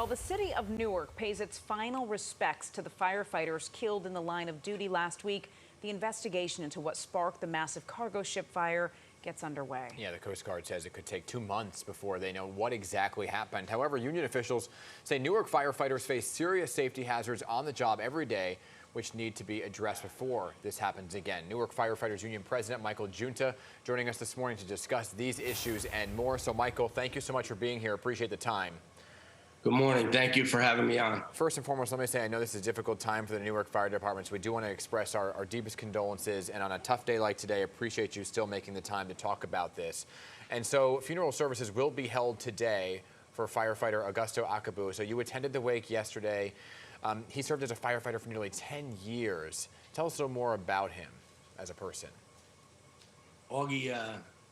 While the city of Newark pays its final respects to the firefighters killed in the line of duty last week, the investigation into what sparked the massive cargo ship fire gets underway. Yeah, the Coast Guard says it could take 2 months before they know what exactly happened. However, union officials say Newark firefighters face serious safety hazards on the job every day, which need to be addressed before this happens again. Newark Firefighters Union President Michael Junta joining us this morning to discuss these issues and more. So, Michael, thank you so much for being here. Appreciate the time. Good morning. Thank you for having me on. First and foremost, let me say I know this is a difficult time for the Newark Fire Department, so we do want to express our deepest condolences. And on a tough day like today, I appreciate you still making the time to talk about this. And so funeral services will be held today for firefighter Augusto Akabu. So you attended the wake yesterday. He served as a firefighter for nearly 10 years. Tell us a little more about him as a person. Augie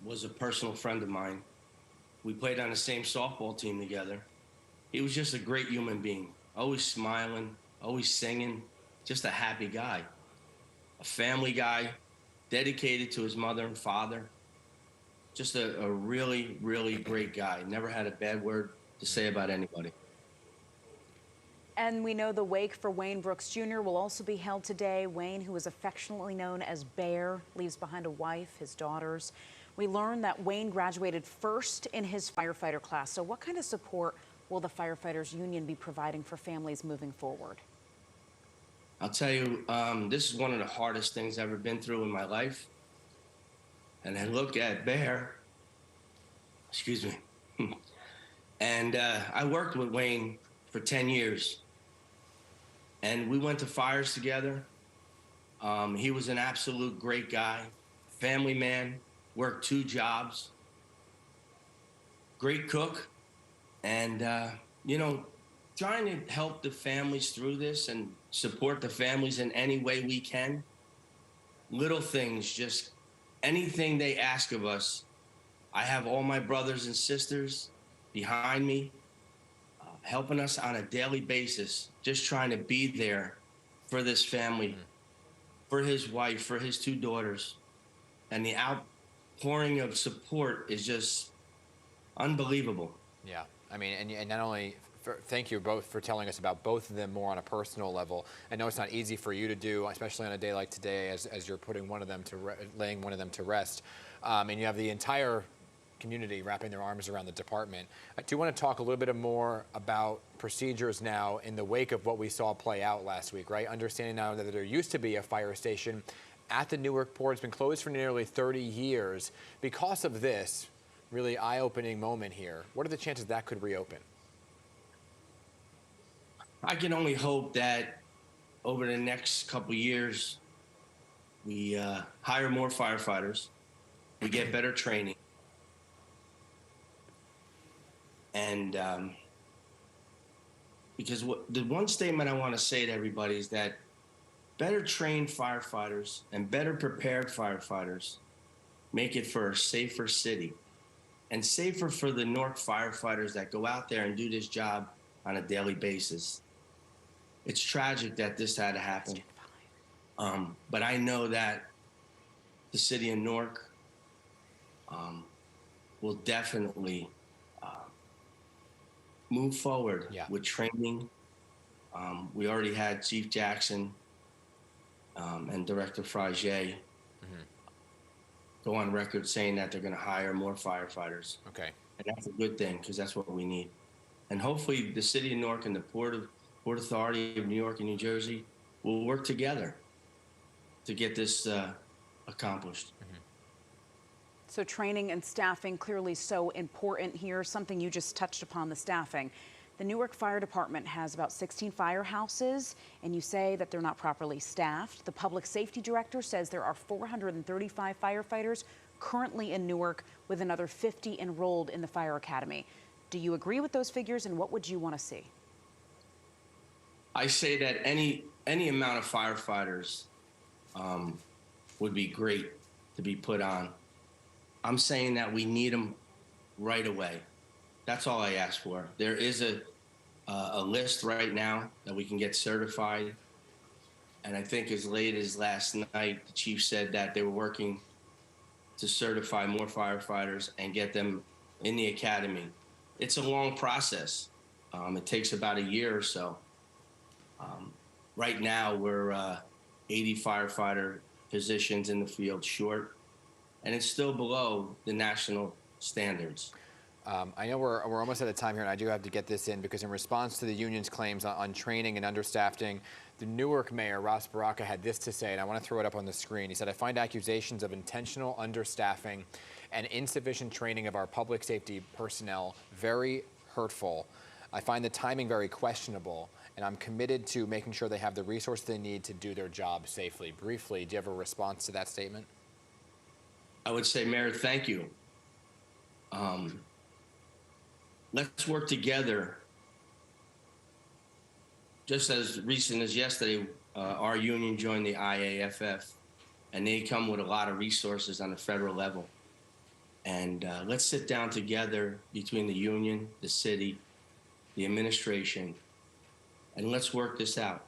was a personal friend of mine. We played on the same softball team together. He was just a great human being, always smiling, always singing, just a happy guy, a family guy, dedicated to his mother and father. Just a really, really great guy. Never had a bad word to say about anybody. And we know the wake for Wayne Brooks Jr. will also be held today. Wayne, who is affectionately known as Bear, leaves behind a wife, his daughters. We learned that Wayne graduated first in his firefighter class. So what kind of support will the Firefighters Union be providing for families moving forward? I'll tell you, this is one of the hardest things I've ever been through in my life. And I look at Bear, excuse me, and I worked with Wayne for 10 years. And we went to fires together. He was an absolute great guy, family man, worked 2 jobs, great cook. And, you know, trying to help the families through this and support the families in any way we can. Little things, just anything they ask of us. I have all my brothers and sisters behind me, helping us on a daily basis, just trying to be there for this family, for his wife, for his 2 daughters. And the outpouring of support is just unbelievable. Yeah. I mean, and not only thank you both for telling us about both of them more on a personal level. I know it's not easy for you to do, especially on a day like today, as you're putting one of them to laying one of them to rest, and you have the entire community wrapping their arms around the department. I do want to talk a little bit more about procedures now in the wake of what we saw play out last week, right? Understanding now that there used to be a fire station at the Newark port. It's been closed for nearly 30 years. Because of this really eye-opening moment here, what are the chances that could reopen? I can only hope that over the next couple years, we hire more firefighters, we get better training, and because the one statement I want to say to everybody is that better trained firefighters and better prepared firefighters make it for a safer city. And safer for the Newark firefighters that go out there and do this job on a daily basis. It's tragic that this had to happen. But I know that the city of Newark will definitely move forward with training. We already had Chief Jackson and Director Frazier go on record saying that they're going to hire more firefighters. Okay. And that's a good thing because that's what we need. And hopefully the city of Newark and the Port Authority of New York and New Jersey will work together to get this accomplished. So training and staffing clearly so important here. Something you just touched upon, the staffing. The Newark Fire Department has about 16 firehouses, and you say that they're not properly staffed. The public safety director says there are 435 firefighters currently in Newark, with another 50 enrolled in the fire academy. Do you agree with those figures, and what would you want to see? I say that any amount of firefighters would be great to be put on. I'm saying that we need them right away. That's all I ask for. There is a list right now that we can get certified. And I think as late as last night, the chief said that they were working to certify more firefighters and get them in the academy. It's a long process. It takes about a year or so. Right now, we're 80 firefighter positions in the field short, and it's still below the national standards. I know we're almost out of time here, and I do have to get this in because in response to the union's claims on training and understaffing, the Newark mayor, Ross Baraka, had this to say, and I want to throw it up on the screen. He said, "I find accusations of intentional understaffing and insufficient training of our public safety personnel very hurtful. I find the timing very questionable, and I'm committed to making sure they have the resources they need to do their job safely." Briefly, do you have a response to that statement? I would say, Mayor, thank you. Let's work together. Just as recent as yesterday, our union joined the IAFF, and they come with a lot of resources on the federal level. And let's sit down together between the union, the city, the administration, and let's work this out.